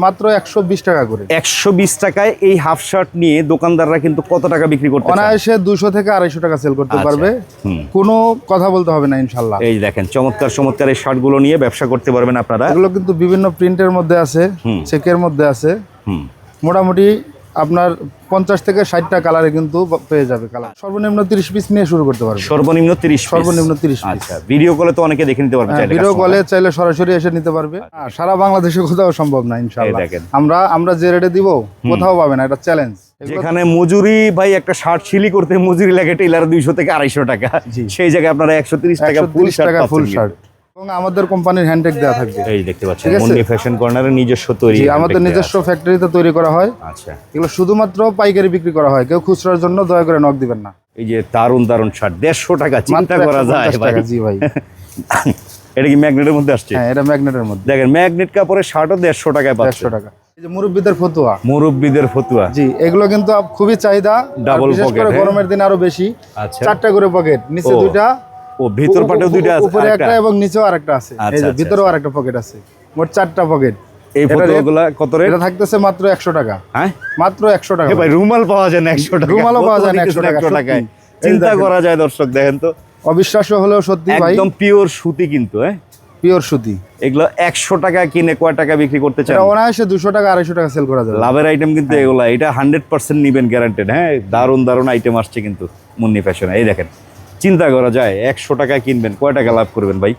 মাত্র 120 টাকা করে। 120 টাকায় এই হাফ শার্ট নিয়ে দোকানদাররা কিন্তু কত টাকা বিক্রি করতে চায়? অনায়াসে 200 থেকে 250 টাকা সেল করতে পারবে, কোনো কথা বলতে হবে না ইনশাআল্লাহ। এই দেখেন চমৎকার চমৎকার এই শার্টগুলো নিয়ে ব্যবসা করতে পারবেন আপনারা। এগুলো কিন্তু বিভিন্ন প্রিন্টের মধ্যে আছে, চেকের মধ্যে আছে, মোটামুটি আপনার 50 থেকে 60টা কালারে কিন্তু পেয়ে যাবে কালার। সর্বনিম্ন 30 পিস নিয়ে শুরু করতে পারবে। সর্বনিম্ন 30 সর্বনিম্ন 30 পিস। আচ্ছা, ভিডিও কলে তো অনেকে দেখে নিতে পারবে চাইলে। ভিডিও কলে চাইলে সরাসরি এসে নিতে পারবে। সারা বাংলাদেশে কোথাও সম্ভব না ইনশাআল্লাহ। আমরা যে রেটে দিব কোথাও পাবে না, এটা চ্যালেঞ্জ। যেখানে মজুরি ভাই একটা শার্ট সিলি করতে মজুরি লাগে টেইলার 200 থেকে 250 টাকা, সেই জায়গায় আপনারা 130 টাকা ফুল শার্ট এবং আমাদের কোম্পানির হ্যান্ডটেক দেওয়া থাকবে। এই দেখতে পাচ্ছেন মুন্নি ফ্যাশন কর্নারের নিজস্ব তৈরি, আমাদের নিজস্ব ফ্যাক্টরিতে তৈরি করা হয়। আচ্ছা, এগুলো শুধুমাত্র পাইকারি বিক্রি করা হয়, কেউ খুচরার জন্য দয়া করে নক দিবেন না। এই যে দারুন দারুন শার্ট 150 টাকা, চিন্তা করা যায় ভাই। জি ভাই। এটা কি ম্যাগনেটের মধ্যে আসছে? হ্যাঁ, এটা ম্যাগনেটের মধ্যে। দেখেন ম্যাগনেট কাপড়ের শার্টও 150 টাকায় পাচ্ছেন। 150 টাকা। এই যে মুরব্বিদের ফতুয়া, জি এগুলো কিন্তু খুবই চাহিদা, ডাবল বিশেষ করে গরমের দিন আরো বেশি। আচ্ছা, 4টা করে পকেট, নিচে 2টা, ও ভিতর পাটেও 2টা আছে, উপরে একটা এবং নিচেও আরেকটা আছে। এই যে ভিতরেও আরেকটা পকেট আছে, মোট 4টা পকেট। এই ফতুয়াগুলো কত রে? এটা থাকতেছে মাত্র 100 টাকা। হ্যাঁ, মাত্র 100 টাকা ভাই। রুমাল পাওয়া যায় না 100 টাকা, রুমালও পাওয়া যায় না 100 টাকায়। চিন্তা করা যায় দর্শক, দেখেন তো, অবিশ্বাস্য হলেও সত্যি ভাই। একদম পিওর সুতি কিন্তু, পিওর সুতি। এগুলো 100 টাকা কিনে কয় টাকা বিক্রি করতে চান? এটা অনায়াসে 200 টাকা 250 টাকা সেল করা যাবে। লাভের আইটেম কিন্তু এগুলা, এটা 100% নিবেন গ্যারান্টেড। হ্যাঁ, দারুন দারুন আইটেম আসছে কিন্তু মুন্নি ফ্যাশনে। এই দেখেন, চিন্তা করা যায় 100 টাকায় কিনবেন, কয় টাকা লাভ করবেন ভাই?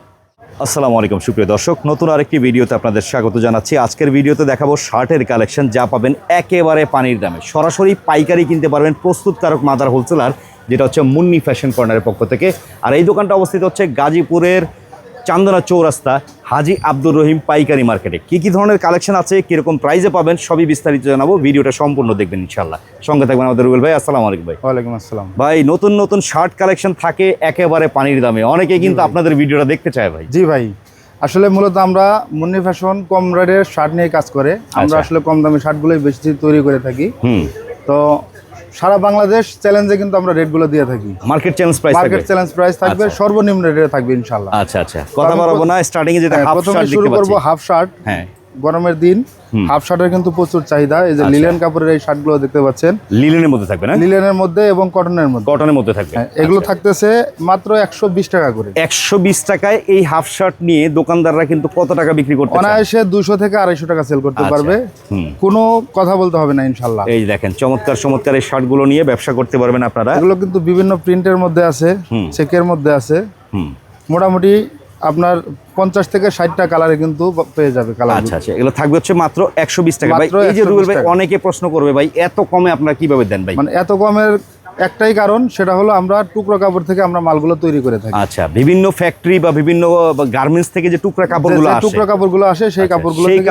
আসসালামু আলাইকুম সুপ্রিয় দর্শক, নতুন আরেকটি ভিডিওতে আপনাদের স্বাগত জানাচ্ছি। আজকের ভিডিওতে দেখাবো শার্টের কালেকশন, যা পাবেন একেবারে পানির দামে। সরাসরি পাইকারি কিনতে পারবেন প্রস্তুতকারক মাদার হোলসেলার, যেটা হচ্ছে মুন্নি ফ্যাশন কর্নারের পক্ষ থেকে। আর এই দোকানটা অবস্থিত হচ্ছে গাজীপুরের চান্দনা চৌরাস্তা হাজি আব্দুর রহিম পাইকারি মার্কেটে। কি ধরনের কালেকশন আছে, কিরকম প্রাইসে পাবেন, সবই বিস্তারিত জানাবো। ভিডিওটা সম্পূর্ণ দেখবেন ইনশাল্লাহ। সঙ্গে থাকবেন আমাদের রুবেল ভাই। আসসালামু আলাইকুম ভাই। ওয়ালাইকুম আসসালাম ভাই। নতুন নতুন শার্ট কালেকশন থাকে একেবারে পানির দামে, অনেকেই কিন্তু আপনাদের ভিডিওটা দেখতে চায় ভাই। জি ভাই, আসলে মূলত আমরা মুন্নি ফ্যাশন কম রেটের শার্ট নিয়ে কাজ করে। আমরা আসলে কম দামি শার্টগুলোই বেশি তৈরি করে থাকি। তো সারা বাংলাদেশ চ্যালেঞ্জে কিন্তু আমরা রেটগুলো দিয়ে থাকি। মার্কেট চ্যালেঞ্জ প্রাইস থাকবে, সর্বনিম্ন রেটে থাকবে ইনশাআল্লাহ। আচ্ছা, কথা বলবো না, স্টার্টিং এ যেটা হাফ শার্ট শুরু করব। হাফ শার্ট, হ্যাঁ, গরমের দিন হাফ শার্টের কিন্তু প্রচুর চাহিদা। এই যে লিলেন কাপড়ের এই শার্টগুলো দেখতে পাচ্ছেন, লিলেনের মধ্যে থাকবে না? লিলেনের মধ্যে এবং কটনের মধ্যে থাকবে। এগুলো থাকতেছে মাত্র 120 টাকা করে। 120 টাকায় এই হাফ শার্ট নিয়ে দোকানদাররা কিন্তু কত টাকা বিক্রি করতে চায়? অনায়াসে 200 থেকে 250 টাকা সেল করতে পারবে, কোনো কথা বলতে হবে না ইনশাআল্লাহ। এই দেখেন চমৎকার চমৎকার এই শার্টগুলো নিয়ে ব্যবসা করতে পারবেন আপনারা। এগুলো কিন্তু বিভিন্ন প্রিন্টের মধ্যে আছে, চেকের মধ্যে আছে, মোটামুটি আপনার 50 থেকে 60টা কালারে কিন্তু পেয়ে যাবে কালার। আচ্ছা, এগুলো থাকবে হচ্ছে মাত্র 120 টাকা। ভাই, এই যে রুবেল ভাই, অনেকে প্রশ্ন করবে ভাই এত কমে আপনারা কিভাবে দেন ভাই? মানে এত কমের একটাই কারণ, সেটা হলো আমরা টুকরো কাপড় থেকে আমরা মালগুলো তৈরি করে থাকি। আচ্ছা, বিভিন্ন ফ্যাক্টরি বা বিভিন্ন গার্মেন্টস থেকে যে টুকরা কাপড়গুলো আসে, সেই কাপড়গুলো থেকে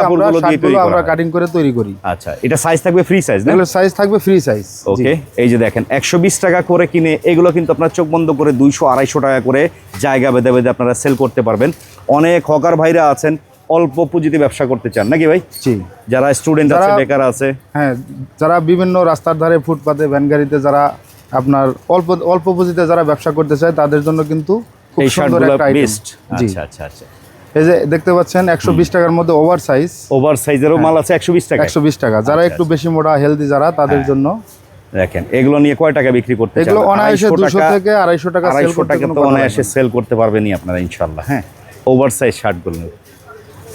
আমরা কাটিং করে তৈরি করি। আচ্ছা, এটা সাইজ থাকবে ফ্রি সাইজ না? এগুলো সাইজ থাকবে ফ্রি সাইজ। ওকে, এই যে দেখেন 120 টাকা করে কিনে এগুলো কিন্তু আপনারা চোখ বন্ধ করে 200-250 টাকা করে জায়গা বেঁধে বেঁধে আপনারা সেল করতে পারবেন। অনেক হকার ভাইরা আছেন অল্প পুঁজিতে ব্যবসা করতে চান নাকি ভাই? জি, যারা স্টুডেন্ট আছে, বেকার আছে, হ্যাঁ, যারা বিভিন্ন রাস্তার ধারে, ফুটপাতে, ভ্যান গাড়িতে যারা আপনার অল্প পুঁজিতে যারা ব্যবসা করতে চায়, তাদের জন্য কিন্তু খুব সুন্দর একটা আইটেম। আচ্ছা, এই যে দেখতে পাচ্ছেন 120 টাকার মধ্যে ওভার সাইজেরও মাল আছে 120 টাকা। 120 টাকা, যারা একটু বেশি মোটা হেলদি যারা, তাদের জন্য। দেখেন এগুলো নিয়ে কয় টাকা বিক্রি করতে চান? এগুলো অনায়াসে 200 থেকে 250 টাকা সেল করতে, তো অনায়াসে সেল করতে পারবেনই আপনারা ইনশাআল্লাহ। হ্যাঁ, ওভার সাইজ শার্টগুলো,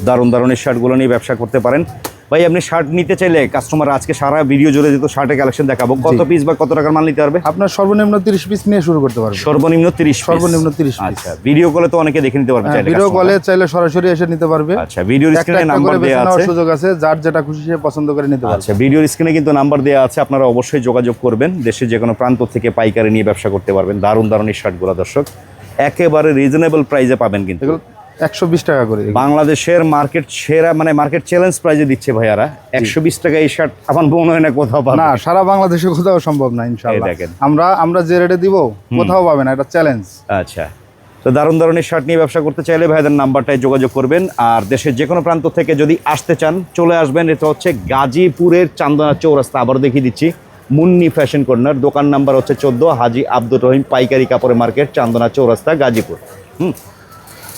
দারুণ দারুণ এই শার্টগুলো নিয়ে ব্যবসা করতে পারেন ভাই। আপনি শার্ট নিতে চাইলে কাস্টমার আজকে সারা ভিডিও জুড়ে যেহেতু শার্টের কালেকশন দেখাবো, কত পিস বা কত টাকার মাল নিতে পারবে? আপনার সর্বনিম্ন 30 পিস নিয়ে শুরু করতে পারবেন। সর্বনিম্ন 30 পিস। আচ্ছা, ভিডিও কলে তো অনেকে দেখে নিতে পারবে চাইলে। ভিডিও কলে চাইলে সরাসরি এসে নিতে পারবে। আচ্ছা, ভিডিওর স্ক্রিনে নাম্বার দেয়া আছে, সুযোগ আছে, যার যেটা খুশি সে পছন্দ করে নিতে পারবে। আচ্ছা, ভিডিওর স্ক্রিনে কিন্তু নাম্বার দেয়া আছে, আপনারা অবশ্যই যোগাযোগ করবেন। দেশের যে কোনো প্রান্ত থেকে পাইকারি নিয়ে ব্যবসা করতে পারবেন। দারুণ দারুণ এই শার্টগুলো দর্শক একেবারে রিজনেবল প্রাইসে পাবেন কিন্তু। 120 টাকা করে বাংলাদেশের মার্কেট সেরা, মানে মার্কেট চ্যালেঞ্জ প্রাইজে দিচ্ছে ভাইয়ারা। 120 টাকা এই শার্ট আমার মনে হয় না কোথাও পাবেন না, সারা বাংলাদেশে কোথাও সম্ভব না ইনশাআল্লাহ। আমরা যে রেটে দিব কোথাও পাবেন না, এটা চ্যালেঞ্জ। আচ্ছা, তো দারুণ দারুণ এই শার্ট নিয়ে ব্যবসা করতে চাইলে ভাইদের নাম্বারটায় যোগাযোগ করবেন। আর দেশের যে কোনো প্রান্ত থেকে যদি আসতে চান চলে আসবেন। এটা হচ্ছে গাজীপুরের চান্দনা চৌরাস্তা, আবার দেখিয়ে দিচ্ছি, মুন্নি ফ্যাশন কর্নার। দোকান নাম্বার হচ্ছে 14, হাজি আব্দুর রহিম পাইকারি কাপড়ের মার্কেট, চান্দনা চৌরাস্তা, গাজীপুর।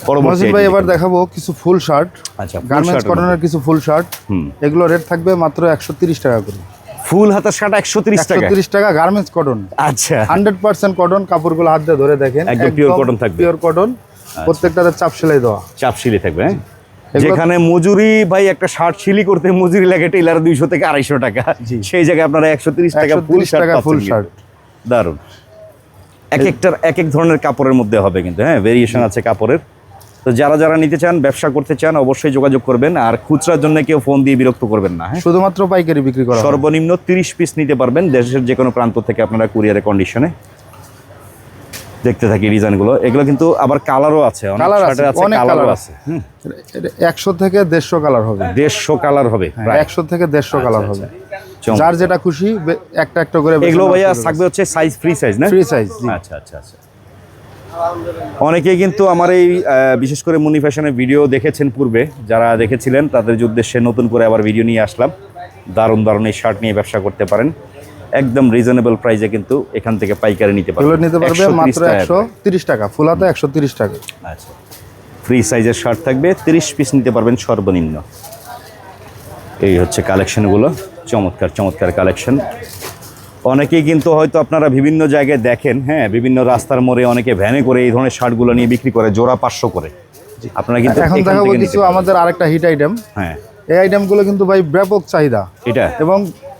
পরবর্তী মহসিন ভাই এবার দেখাবো কিছু ফুল শার্ট। আচ্ছা, full গার্মেন্টস shirt এর কটনের কিছু ফুল শার্ট। হুম। এগুলো রেট থাকবে মাত্র 130 টাকা করে। ফুল হাতার শার্ট 130 টাকা। 130 টাকা গার্মেন্টস কটন। আচ্ছা, 100% কটন, কাপড়গুলো হাত দিয়ে ধরে দেখেন একদম pure cotton থাকবে। পিওর কটন, প্রত্যেকটাতে চাপ সেলাই দেওয়া। চাপশিলি থাকবে, হ্যাঁ। এগুলো- যেখানে মজুরি ভাই একটা শার্ট সিলি করতে মজুরি লাগে টেইলার 200 থেকে 250 টাকা, সেই জায়গায় আপনারা 130 টাকা ফুল 130 শার্ট টাকা ফুল পাচ্ছেন শার্ট। কিন্তু। দারুণ। এক একটার এক এক ধরনের কাপড়ের মধ্যে হবে কিন্তু, হ্যাঁ, ভেরিয়েশন আছে কাপড়ের। তো যারা যারা নিতে চান, ব্যবসা করতে চান, অবশ্যই যোগাযোগ করবেন। আর খুচরার জন্য কেউ ফোন দিয়ে বিরক্ত করবেন না, হ্যাঁ। শুধুমাত্র পাইকারি বিক্রি করা হয়। সর্বনিম্ন 30 পিস নিতে পারবেন দেশের যে কোনো প্রান্ত থেকে আপনারা কুরিয়ারের কন্ডিশনে। দেখতে থাকি ডিজাইনগুলো, এগুলো কিন্তু আবার কালারও আছে, অনেক কালার আছে, শার্টের আছে, অনেক কালারও কালার আছে। হুম, 100 থেকে 150 কালার হবে। 150 কালার হবে প্রায়। 100 থেকে 150 কালার হবে। চমৎকার। যার যেটা খুশি একটা একটা করে এগুলো ভাইয়া থাকবে হচ্ছে সাইজ ফ্রি সাইজ না? Free size. আচ্ছা আচ্ছা আচ্ছা। অনেকেই কিন্তু আমার এই বিশেষ করে মুনি ফ্যাশনের ভিডিও দেখেছেন পূর্বে, যারা দেখেছিলেন তাদের উদ্দেশ্যে নতুন করে আবার ভিডিও নিয়ে আসলাম। দারুণ দারুণ এই শার্ট নিয়ে ব্যবসা করতে পারেন, একদম রিজনেবল প্রাইসে কিন্তু এখান থেকে পাইকারি নিতে পারবেন। এগুলো নিতে পারবে 130 মাত্র টাকা করে। 130 টাকা, ফুল হাতে 130 টাকা। আচ্ছা, ফ্রি সাইজের শার্ট থাকবে, 30 পিস নিতে পারবেন সর্বনিম্ন। এই হচ্ছে কালেকশনগুলো, চমৎকার চমৎকার কালেকশন। অনেকেই কিন্তু হয়তো আপনারা বিভিন্ন জায়গায় দেখেন, হ্যাঁ, বিভিন্ন রাস্তার মোড়ে অনেকে ভ্যানে করে এই ধরনের শার্টগুলো নিয়ে বিক্রি করে জোড়া 500 করে। আপনারা কিন্তু এখন এখান দেখাবো থেকে নিতে কিছু পারবেন। আমাদের আরেকটা হিট আইটেম। হ্যাঁ, এই আইটেমগুলো কিন্তু ভাই ব্যাপক চাহিদা, এটা এবং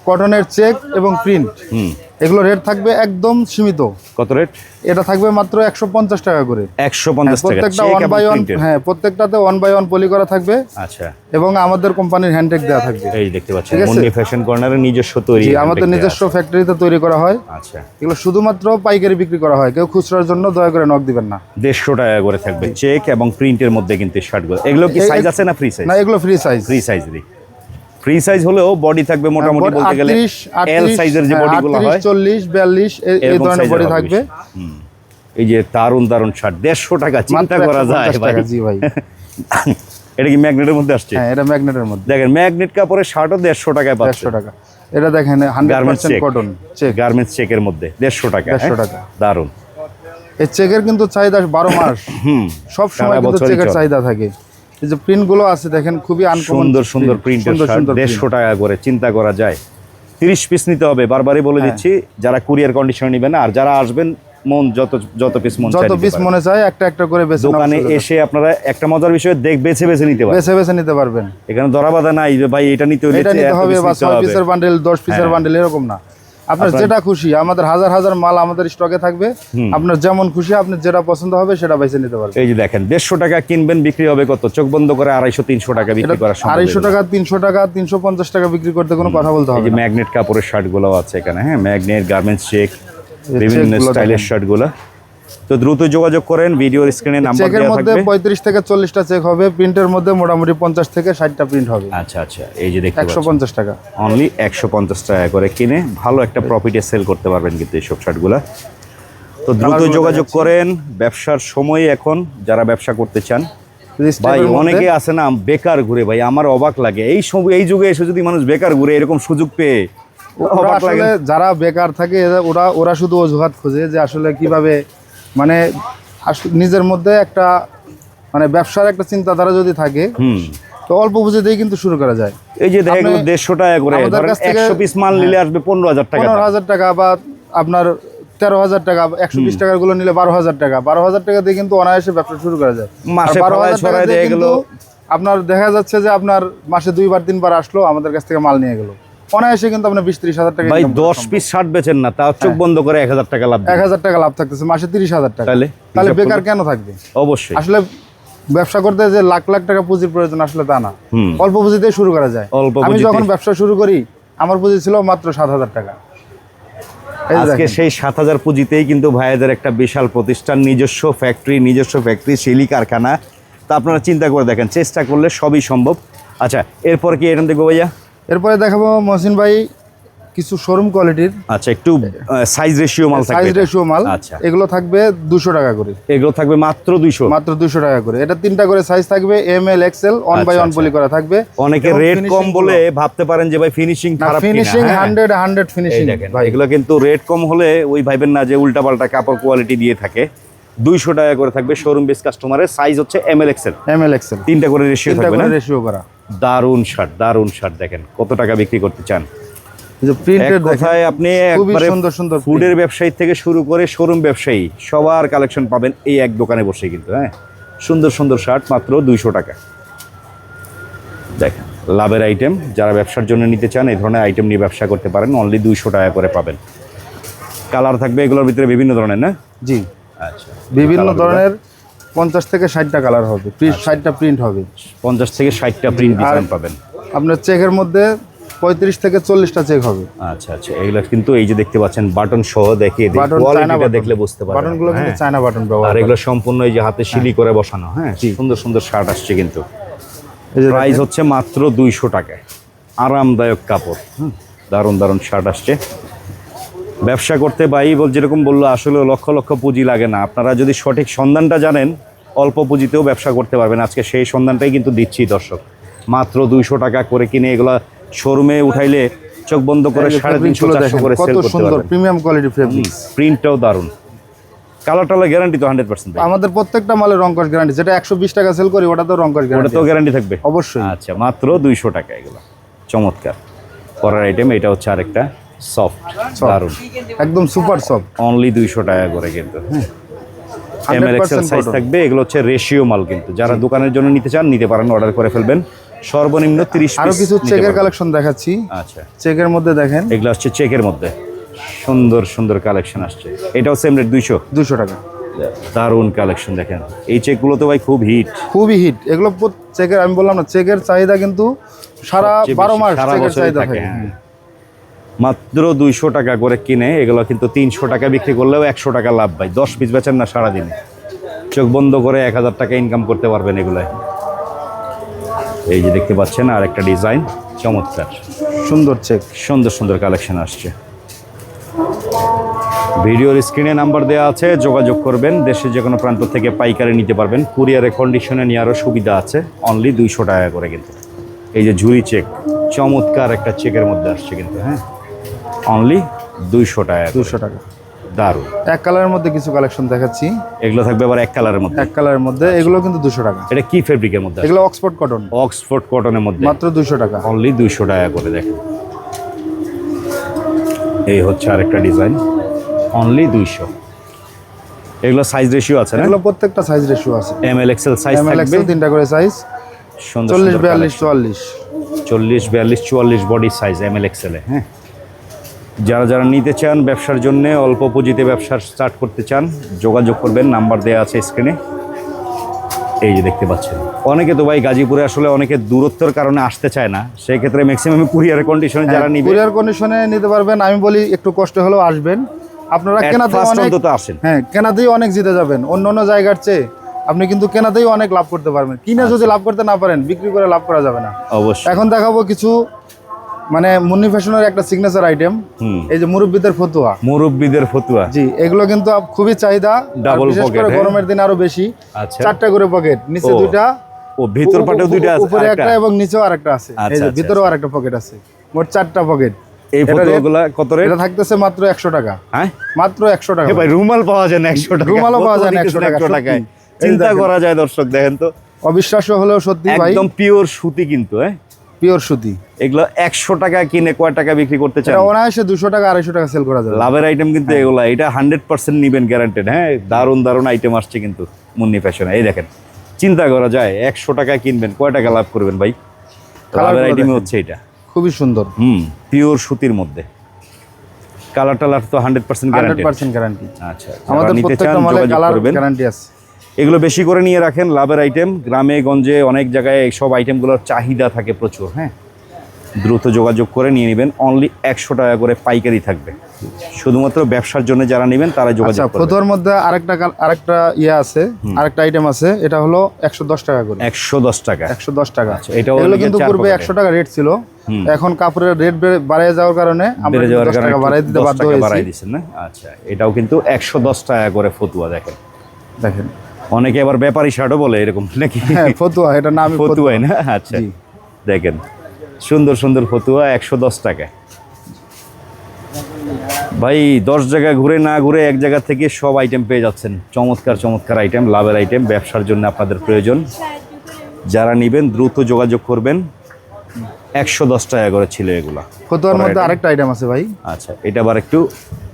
কটনের চেক এবং প্রিন্ট। হুম, এগুলো রেট থাকবে একদম সীমিত। কত রেট? এটা থাকবে মাত্র 150 টাকা করে। 150 টাকা। প্রত্যেকটা চেক 1 এবং বাই 1, প্রিন্টের। হ্যাঁ, প্রত্যেকটাতে 1 বাই 1 পলি করা থাকবে, আচ্ছা, এবং আমাদের কোম্পানির হ্যান্ডটেক দেওয়া থাকবে। এই দেখতে পাচ্ছেন ঠিক আছে? মুন্নি ফ্যাশন কর্নারের নিজস্ব তৈরি। জি, আমাদের নিজস্ব ফ্যাক্টরিতে তৈরি করা হয়। আচ্ছা, এগুলো শুধুমাত্র পাইকারি বিক্রি করা হয়, কেউ খুচরার জন্য দয়া করে নক দিবেন না। 150 টাকা করে থাকবে চেক এবং প্রিন্টের মধ্যে কিন্তু এই শার্টগুলো। এগুলো কি সাইজ আছে না ফ্রি সাইজ? না, এগুলো ফ্রি সাইজ। ফ্রি সাইজ দিই। ফ্রি সাইজ হলেও বডি থাকবে মোটামুটি বলতে গেলে 38, এল সাইজের যে বডিগুলো হয় 40, 42 এই এরকম ধরনের size-এর বডি হবে থাকবে। হুম। এই যে দারুণ দারুণ শার্ট 150 টাকা, চিন্তা মাত্র করা যায় 150 ভাই। টাকা। জি ভাই, এটা কি ম্যাগনেটের মধ্যে আসছে? হ্যাঁ, এটা ম্যাগনেটের মধ্যে। দেখেন ম্যাগনেট কাপড়ের শার্টও 150 টাকায় পাচ্ছে। 150 টাকা। এটা দেখেন garments 100% check, cotton check. Garments চেকের মধ্যে 150 টাকা। 150 হ্যাঁ? টাকা। দারুণ। এই চেকের কিন্তু চাহিদা 12 মাস, হুম, সব সময় সারা কিন্তু বছরই চেকের চলে। চাহিদা থাকে। এই যে প্রিন্ট গুলো আছে দেখেন, খুবই আনকমন সুন্দর সুন্দর প্রিন্টের শার্ট 150 টাকা করে, চিন্তা করা যায়। 30 পিস নিতে হবে, বারবারই বলে দিচ্ছি। যারা কুরিয়ার কন্ডিশনে নেবেন, আর যারা আসবেন মন যত পিস মন চায় যত নিতে পিস পারেন। মনে চায় একটা একটা করে বেছে নেওয়ার দোকানে সুযোগ আছে। এসে আপনারা একটা মজার বিষয় বেছে বেছে নিতে পারেন। বেছে বেছে নিতে পারবেন। এখানে ধরাবাধা নাই যে ভাই এটা নিতে হলে এটা নিতে হবে বা 6 পিসের বান্ডেল, 10 পিসের হ্যাঁ। বান্ডেল, এরকম না। আপনার যেটা খুশি, আমাদের হাজার হাজার মাল আমাদের স্টকে থাকবে। আপনার যেমন খুশি, আপনি যেটা পছন্দ হবে সেটা বেছে নিতে পারবেন। এই যে দেখেন 150 টাকা কিনবেন, বিক্রি হবে কত? চোখ বন্ধ করে 250-300 টাকা বিক্রি করা সম্ভব। 250 টাকা, 300 টাকা, 350 টাকা বিক্রি করতে কোনো কথা বলতে এই হবে যে না। ম্যাগনেট কাপড়ের শার্টগুলো আছে এখানে, হ্যাঁ, ম্যাগনেট, গার্মেন্টস চেক, বিভিন্ন চেকগুলো স্টাইলের দেখেন। শার্টগুলো। তো দ্রুত যোগাযোগ করেন, ভিডিওর স্ক্রিনে নাম্বার চেকের দেওয়া মধ্যে থাকবে। 35 থেকে 40টা চেক হবে, প্রিন্টের মধ্যে মোটামুটি 50 থেকে 60টা প্রিন্ট হবে। আচ্ছা আচ্ছা, এই যে দেখতে পাচ্ছেন 150 টাকা। অনলি 150 টাকা করে কিনে ভালো একটা প্রফিটে সেল করতে পারবেন কিন্তু এইসব শার্টগুলো। তো দ্রুত কালারগুলো যোগাযোগ দেখাচ্ছি। করেন, ব্যবসার সময় এখন, যারা ব্যবসা করতে চান। ভাই স্টেপের মধ্যে অনেকে আছে না বেকার ঘুরে, ভাই আমার অবাক লাগে এই যুগে এসে যদি মানুষ বেকার ঘুরে এরকম সুযোগ পেয়ে, ওরা অবাক লাগে। আসলে যারা বেকার থাকে ওরা শুধু অজুহাত খোঁজে যে আসলে কিভাবে, মানে নিজের মধ্যে একটা মানে ব্যবসার একটা চিন্তাধারা যদি থাকে, হুম, তো অল্প পুঁজিতেই কিন্তু শুরু করা যায়। এই যে দেখা গেল আপনি 150 টাকা করে, আমাদের ধরেন কাছ থেকে- 100 পিস মাল নিলে আসবে 15,000 টাকা। 15,000 টাকা বা আপনার 13,000 টাকা, 120 টাকার গুলো নিলে 12,000 টাকা। 12,000 টাকা দিয়ে কিন্তু অনায়াসে ব্যবসা শুরু করা যায়। মাসে আর ফলায় 12,000 টাকা ছড়ায় দিয়ে দিয়ে কিন্তু গেলো। আপনার দেখা যাচ্ছে যে আপনার মাসে 2বার 3বার আসলো, আমাদের কাছ থেকে মাল নিয়ে গেল, অনায়াসে কিন্তু আপনার 20-30 হাজার টাকা ভাই income করা 10 সম্ভব। পিস শার্ট বেচেন না, তাও চোখ বন্ধ করে 1,000 টাকা লাভ দিন। 1,000 টাকা লাভ থাকতেছে, মাসে 30,000 টাকা। তাহলে তাহলে হিসাব বেকার করলে- কেন থাকবে? অবশ্যই। আসলে ব্যবসা করতে যে লাখ লাখ টাকা পুঁজির প্রয়োজন, আসলে তা না। হুম। অল্প পুঁজিতেই শুরু করা যায়। অল্প আমি পুঁজিতে। যখন ব্যবসা শুরু করি, আমার পুঁজি ছিল মাত্র 7,000 টাকা। এই যে আজকে দেখেন। সেই 7,000 পুঁজিতেই কিন্তু ভাইয়াদের একটা বিশাল প্রতিষ্ঠান, নিজস্ব ফ্যাক্টরি শিলি কারখানা। তা আপনারা চিন্তা করে দেখেন, চেষ্টা করলে সবই সম্ভব। আচ্ছা, এরপর কি এরকম দেখবো ভাইয়া? এরপরে দেখাবো মহসিন ভাই কিছু শোরুম কোয়ালিটির আচ্ছা, একটু সাইজ রেশিও মাল থাকবে সাইজ এটা। রেশিও মাল। আচ্ছা, এগুলো থাকবে 200 টাকা করে। এগুলো থাকবে মাত্র 200। মাত্র 200 টাকা করে। এটা 3টা করে সাইজ থাকবে, ML XL, 1 বাই 1 পলি করা থাকবে। অনেকে এবং রেট কম finishing বলে গুলো- ভাবতে পারেন যে ভাই ফিনিশিং না, খারাপ কিনা। ফিনিশিং হ্যাঁ। 100 এই ফিনিশিং দেখেন ভাই। এগুলো কিন্তু রেট কম হলে ওই ভাইবেন না যে উল্টাপাল্টা কাপড় কোয়ালিটি দিয়ে থাকে। 200 টাকা করে থাকবে শোরুম বেস কাস্টমারের। সাইজ হচ্ছে এমএল এক্সেল, এমএল এক্সেল, তিনটা করে রেশিও তিনটা থাকবে করে না? রেশিও করা। দারুন শার্ট, দারুন শার্ট। দেখেন কত টাকা বিক্রি করতে চান। এই যে প্রিন্টেড এক কথায় আপনি খুবই একবারে সুন্দর সুন্দর ফুডের ব্যবসায়ী থেকে শুরু করে শোরুম ব্যবসায়ী সবার কালেকশন পাবেন এই এক দোকানে বসে কিন্তু। হ্যাঁ, সুন্দর সুন্দর শার্ট মাত্র 200 টাকা। দেখেন লাভের আইটেম, যারা ব্যবসার জন্য নিতে চান এই ধরনের আইটেম নিয়ে ব্যবসা করতে পারেন, অনলি 200 টাকা করে পাবেন। কালার থাকবে এগুলোর ভিতরে বিভিন্ন ধরনের না? জি, আচ্ছা, বিভিন্ন ধরনের 50 থেকে 60টা কালার হবে, 60টা প্রিন্ট হবে, 50 থেকে 60টা প্রিন্ট ডিজাইন পাবেন। আপনার চেকের মধ্যে 35 থেকে 40টা চেক হবে। আচ্ছা আচ্ছা, এগুলো কিন্তু এই যে দেখতে পাচ্ছেন বাটন সহ দেখিয়ে দিই, বাটন চায়না কোয়ালিটিটা বাটন, দেখলে বুঝতে পারবেন। বাটনগুলো কিন্তু হ্যাঁ। চায়না বাটন আর ব্যবহার। এগুলো সম্পূর্ণ এই যে হাতে সিলি করে বসানো। হ্যাঁ, সুন্দর সুন্দর শার্ট আসছে কিন্তু। এই যে প্রাইস হচ্ছে মাত্র 200 টাকায়, আরামদায়ক কাপড়। দারুণ দারুণ শার্ট আসছে। ব্যবসা করতে ভাই যেরকম বললো, আসলে লক্ষ লক্ষ পুঁজি লাগে না। আপনারা যদি সঠিক সন্ধানটা জানেন, অল্প পুঁজিতেও ব্যবসা করতে পারবেন। আজকে সেই সন্ধানটাই কিন্তু দিচ্ছি দর্শক। মাত্র 200 টাকা করে কিনে এগুলা শোরুমে উঠাইলে চোখ বন্ধ করে 350-400 করে সেল কত করতে সুন্দর পারবেন। Premium quality fabrics. প্রিন্টটাও দারুণ, কালার টালার গ্যারান্টি তো 100%। আমাদের প্রত্যেকটা মালের রং কস গ্যারান্টি, যেটা 120 টাকা সেল করি ওটা তো রং কস ওটা গ্যারান্টি, তো গ্যারান্টি থাকবে অবশ্যই। আচ্ছা, মাত্র 200 টাকা এগুলো। চমৎকার পরার আইটেম। এটা হচ্ছে আরেকটা সফট, দারুণ, একদম সুপার সফট, অনলি 200 টাকা করে কিন্তু। এমএল এক্সেল সাইজ থাকবে। এগুলো হচ্ছে রেশিও মাল কিন্তু, যারা দোকানের জন্য নিতে চান নিতে পারেন, অর্ডার করে ফেলবেন। সর্বনিম্ন 30 আরো পিস কিছু নিতে চেকের পারবেন। কালেকশন দেখাচ্ছি। আচ্ছা, চেকের মধ্যে দেখেন এগুলো হচ্ছে চেকের মধ্যে সুন্দর সুন্দর কালেকশন আসছে। এটাও সেম রেট 200 টাকা। দারুণ কালেকশন। দেখেন এই চেকগুলো তো ভাই খুব হিট, খুবই হিট এগুলো। চেকের আমি বললাম না, চেকের চাহিদা কিন্তু সারা সবচেয়ে 12 বেশি, মাস সারা চেকের বছরই চাহিদা থাকে। থাকে। হ্যাঁ, মাত্র 200 টাকা করে কিনে এগুলো কিন্তু 300 টাকা বিক্রি করলেও 100 টাকা লাভ ভাই। 10 পিস বেচেন না সারাদিনে, চোখ বন্ধ করে 1000 টাকা ইনকাম করতে পারবেন এগুলায়। এই যে দেখতে পাচ্ছেন আর একটা ডিজাইন, চমৎকার সুন্দর চেক, সুন্দর সুন্দর কালেকশন আসছে। ভিডিওর স্ক্রিনে নাম্বার দেওয়া আছে, যোগাযোগ করবেন। দেশের যে কোনো প্রান্ত থেকে পাইকারি নিতে পারবেন, কুরিয়ারে কন্ডিশনে নেওয়ারও সুবিধা আছে। অনলি 200 টাকা করে কিন্তু। এই যে ঝুরি চেক, চমৎকার একটা চেকের মধ্যে আসছে কিন্তু। হ্যাঁ, অনলি 200 টাকা। 200 টাকা। দারুণ। এক কালারের মধ্যে কিছু কালেকশন দেখাচ্ছি। এগুলো থাকবে আবার এক কালারের মধ্যে। এক কালারের মধ্যে এগুলো কিন্তু 200 টাকা। এটা কি ফেব্রিকের মধ্যে? এগুলো অক্সফোর্ড কটন, অক্সফোর্ড কটনের মধ্যে, মাত্র 200 টাকা। অনলি 200 টাকা করে। দেখেন এই হচ্ছে আরেকটা ডিজাইন, অনলি 200। এগুলো সাইজ রেশিও আছে না? এগুলো প্রত্যেকটা সাইজ রেশিও আছে। এমএল এক্সেল সাইজ এমএল থাকবে, এক্সেল তিনটা করে সাইজ, সুন্দর 40 সুন্দর 42 44। 40 42 44 বডি সাইজ এমএল এক্সেলে। হ্যাঁ, যারা যারা নিতে চান ব্যবসার জন্য, অল্প পুঁজিতে ব্যবসা স্টার্ট করতে চান, যোগাযোগ করবেন। নাম্বার দেওয়া আছে স্ক্রিনে। এই যে দেখতে পাচ্ছেন, অনেকে তো ভাই গাজীপুরে আসলে অনেকে দূরত্বের কারণে আসতে চায় না, সেই ক্ষেত্রে ম্যাক্সিমাম কুরিয়ারের কন্ডিশনে যারা নিবে, কুরিয়ার কন্ডিশনে নিতে পারবেন। আমি বলি একটু কষ্ট হলেও আসবেন। আপনারা কেনাতে অনেক, অন্তত আসেন। হ্যাঁ কেনাতেই অনেক জিতে যাবেন অন্য অন্য জায়গার চেয়ে। আপনি কিন্তু কেনাতেই অনেক লাভ করতে পারবেন। কিনে যদি লাভ করতে না পারেন, বিক্রি করে লাভ করা যাবে না। অবশ্যই। এখন দেখাবো কিছু মানে মুন্নি ফ্যাশনের একটা সিগনেচার আইটেম, এই যে মুরব্বিদের ফতুয়া। মুরব্বিদের ফতুয়া, জি, এগুলো কিন্তু খুবই চাহিদা, ডাবল বিশেষ পকেট। করে গরমের দিন আরো বেশি। আচ্ছা, 4টা করে পকেট, নিচে ও, দুইটা, ও ভিতর পাটেও দুইটা আছে, উপরে একটা এবং নিচেও আরেকটা আছে। এই আচ্ছা, যে আচ্ছা, ভিতরেও আরেকটা পকেট আছে, মোট 4টা পকেট। এই এটা ফতুয়াগুলা কত রেট? এটা থাকতেছে মাত্র 100 টাকা। হ্যাঁ, মাত্র 100 টাকা। এ ভাই রুমাল পাওয়া যায় না 100 টাকা? রুমালও পাওয়া যায় না কত 100 টাকা, দিতেছেন 100 টাকায়? সত্যি। চিন্তা এই দেখেন। করা যায় দর্শক, দেখেন তো, অবিশ্বাস্য হলেও সত্যি ভাই, একদম পিওর সুতি কিন্তু। হ্যাঁ, পিওর সুতি। এগুলো 100 টাকা কিনে কয় টাকা বিক্রি করতে চান? এটা অনায়াসে 200 টাকা 250 টাকা সেল করা যাবে। লাভের আইটেম কিন্তু এগুলা। এটা 100% নিবেন গ্যারান্টেড। হ্যাঁ, দারুণ দারুণ আইটেম আসছে কিন্তু মুন্নি ফ্যাশনে। এই দেখেন, চিন্তা করা যায় 100 টাকা কিনবেন কয় টাকা লাভ করবেন ভাই? লাভের আইটেম হচ্ছে এটা। খুবই সুন্দর, পিওর সুতির মধ্যে। কালার টালার তো 100% গ্যারান্টি। 100% গ্যারান্টি। আচ্ছা, আমাদের নিতে চান প্রত্যেকটা মালে যোগাযোগ কালার করবেন। গ্যারান্টি আছে। এগুলো বেশি করে নিয়ে রাখেন, লাভের আইটেম। গ্রামে গঞ্জে অনেক জায়গায় এইসব আইটেমগুলোর চাহিদা থাকে প্রচুর। হ্যাঁ, দ্রুত যোগাযোগ করে নিয়ে নেবেন। অনলি 100 টাকা করে পাইকারি থাকবে। শুধুমাত্র ব্যবসার জন্য যারা নেবেন তারা যোগাযোগ আচ্ছা, করবেন। ফতুয়ার মধ্যে আরেকটা ইয়ে আছে, আরেকটা আইটেম আছে। এটা হলো 110 টাকা করে। 110 টাকা। 110 টাকা। এটাও এগুলো অনেকের কিন্তু 4 পূর্বে পকেটে। 100 টাকা রেট ছিল। এখন কাপড়ের রেট বাড়িয়ে যাওয়ার কারণে আমরা বেড়ে যাওয়ার 10 কারণে টাকা বাড়াই দিতে 10 বাধ্য টাকা হয়েছি। বাড়াই দিচ্ছেন না? আচ্ছা, এটাও কিন্তু 110 টাকা করে ফতুয়া। দেখেন দেখেন, অনেকে আবার ব্যাপারী শার্টও বলে এরকম নাকি? হ্যাঁ ফতুয়া, এটা নাম ফতুয়াই না? আচ্ছা, জি। দেখেন সুন্দর সুন্দর ফতুয়া 110 টাকায়। ভাই 10 জায়গা ঘুরে না ঘুরে এক জায়গা থেকে সব আইটেম পেয়ে যাচ্ছেন। চমৎকার চমৎকার আইটেম, লাভের আইটেম, ব্যবসার জন্য আপনাদের প্রয়োজন। যারা নেবেন দ্রুত যোগাযোগ করবেন। 110 টাকা করে ছিল এগুলা। ফতুয়ার মধ্যে আরেকটা আইটেম আছে ভাই। আচ্ছা, এটা আবার একটু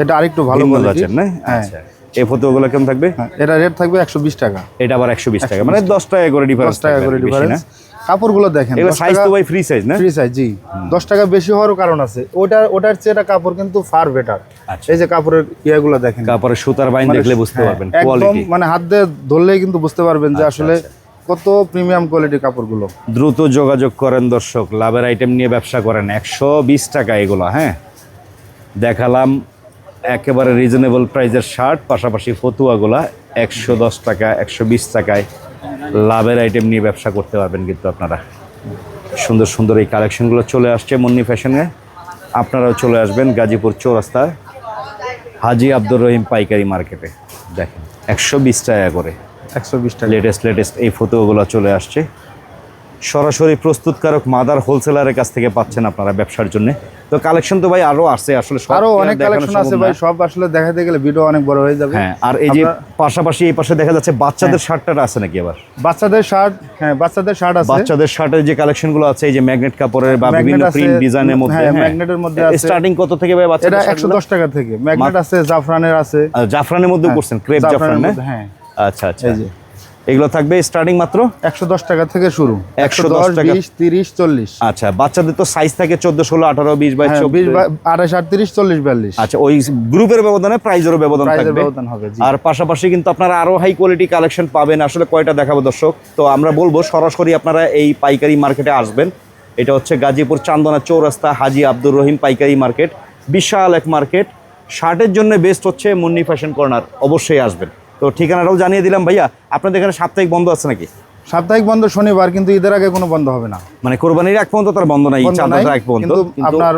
এটা আরেকটু ভালো ভিন্ন কোয়ালিটির যাচ্ছেন না? হ্যাঁ। আচ্ছা, এই ফতুয়াগুলো কেমন থাকবে? এটা রেট থাকবে 120 টাকা। এটা আবার 120 টাকা, মানে 10 টাকা করে ডিফারেন্স। 10 টাকা করে ডিফারেন্স। কাপড়গুলো দেখেন, এগুলো সাইজ তো ভাই ফ্রি সাইজ না? ফ্রি সাইজ, জি। 10 টাকা বেশি হওয়ারও কারণ আছে, ওটার চেয়ে এটা কাপড় কিন্তু ফার বেটার। আচ্ছা, এই যে কাপড়ের ইয়াগুলো দেখেন, কাপড়ের সুতার বাইন দেখলে বুঝতে পারবেন একদম কোয়ালিটি। মানে হাত দিয়ে ধরলেই কিন্তু বুঝতে পারবেন যে আসলে কত প্রিমিয়াম কোয়ালিটির কাপড়গুলো। দ্রুত যোগাযোগ করেন দর্শক, লাভের আইটেম নিয়ে ব্যবসা করেন। 120 টাকা এগুলো। হ্যাঁ, দেখালাম একেবারে রিজনেবল প্রাইসের শার্ট, পাশাপাশি ফতুয়াগুলা 110 টাকা 120 টাকায় লাভের আইটেম নিয়ে ব্যবসা করতে পারবেন কিন্তু আপনারা। সুন্দর সুন্দর এই কালেকশনগুলো চলে আসছে মুন্নি ফ্যাশনে। আপনারাও চলে আসবেন গাজীপুর চৌরাস্তায় হাজী আব্দুর রহিম পাইকারি মার্কেটে। দেখেন 120 টাকা করে 120 টাকা। লেটেস্ট এই ফটোগুলো চলে আসছে। সরাসরি প্রস্তুতকারক মাদার হোলসেলারের কাছ থেকে পাচ্ছেন আপনারা ব্যবসার জন্য। তো কালেকশন তো ভাই আরো আছে, আসলে সব আরো অনেক দেখানো কালেকশন আছে সম্ভব ভাই, না। সব আসলে দেখাতে গেলে ভিডিও অনেক বড় হয়ে যাবে। হ্যাঁ, আর এই যে পাশাপাশি এই পাশে দেখা যাচ্ছে বাচ্চাদের শার্টটা আছে নাকি আবার? বাচ্চাদের শার্ট, হ্যাঁ বাচ্চাদের শার্ট আছে। বাচ্চাদের শার্টের যে কালেকশনগুলো আছে, এই যে ম্যাগনেট কাপড়ের বা ম্যাগনেট বিভিন্ন আছে, প্রিন্ট ডিজাইনের মধ্যে। হ্যাঁ, ম্যাগনেটের মধ্যে আছে। স্টার্টিং কত থেকে ভাই এটা বাচ্চাদের শার্টগুলো? 110 টাকা থেকে ম্যাগনেট আছে, জাফরানের আছে। জাফরানের মধ্যে করছেন, ক্রেপ জাফরান না? হ্যাঁ, আচ্ছা আচ্ছা, এই যে এগুলো থাকবে স্টার্টিং মাত্র 110 টাকা থেকে শুরু। 110 টাকা। 20 30 40। আচ্ছা, বাচ্চাদের তো সাইজ থাকে 14 16 18 20 22 হ্যাঁ, 20 28 38 40 42। আচ্ছা, ওই গ্রুপের ব্যবধানে প্রাইজেরও ব্যবধান প্রাইসের থাকবে। ব্যবধান হবে, জি। আর পাশাপাশি কিন্তু আপনারা আরো হাই কোয়ালিটি কালেকশন পাবেন। আসলে কয়টা দেখাবো দর্শক, তো আমরা বলবো সরাসরি আপনারা এই পাইকারি মার্কেটে আসবেন। এটা হচ্ছে গাজীপুর চান্দনা চৌরাস্তা হাজী আব্দুর রহিম পাইকারি মার্কেট, বিশাল এক মার্কেট। শার্টের জন্য বেস্ট হচ্ছে মুন্নি ফ্যাশন কর্নার, অবশ্যই আসবেন। তো ঠিকানাটাও জানিয়ে দিলাম ভাইয়া। আপনাদের এখানে সাপ্তাহিক বন্ধ আছে নাকি? সাপ্তাহিক বন্ধ শনিবার, কিন্তু ঈদের আগে কোনো বন্ধ হবে না। মানে কোরবানির এক পর্যন্ত তার বন্ধ নাই, বন্ধ নাই, চাঁদার এক পর্যন্ত। কিন্তু কিন্তু আপনার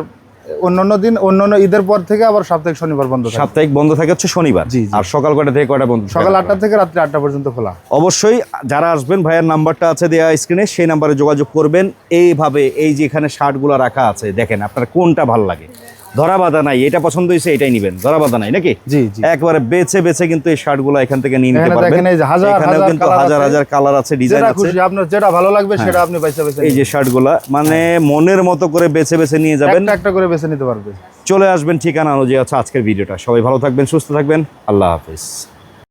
অন্যান্য দিন, অন্যান্য ঈদের পর থেকে আবার সাপ্তাহিক শনিবার বন্ধ থাকে। সাপ্তাহিক বন্ধ থাকে হচ্ছে শনিবার। জি, জি। আর সকাল কয়টা থেকে কয়টা বন্ধ? সকাল 8টা থেকে রাত্রি 8টা পর্যন্ত খোলা। অবশ্যই যারা আসবেন, ভাইয়ের নাম্বারটা আছে দেওয়া স্ক্রিনে, সেই নাম্বারে যোগাযোগ করবেন। এইভাবে এই যে এখানে শার্টগুলো রাখা আছে, দেখেন আপনার কোনটা ভালো লাগে, ধরা বাঁধা নাই, এটা পছন্দ হয়েছে এটাই নেবেন, ধরা বাঁধা নাই নাকি? জি, জি। একবারে বেছে বেছে কিন্তু এই শার্টগুলো এখান থেকে নিয়ে নিতে এখানে পারবেন। দেখেন এই যে হাজার এখানেও হাজার কিন্তু কালার হাজার আছে। হাজার কালার আছে, ডিজাইন যেটা আছে। খুশি আপনার যেটা ভালো লাগবে সেটা আপনি বেছে বেছে এই যে শার্টগুলা মানে মনের মতো করে বেছে বেছে নিয়ে যাবেন, একটা একটা করে বেছে নিতে পারবে। চলে আসবেন। ঠিকানা অনুযায়ী আছে আজকের ভিডিওটা। সবাই ভালো থাকবেন, সুস্থ থাকবেন, আল্লাহ হাফেজ।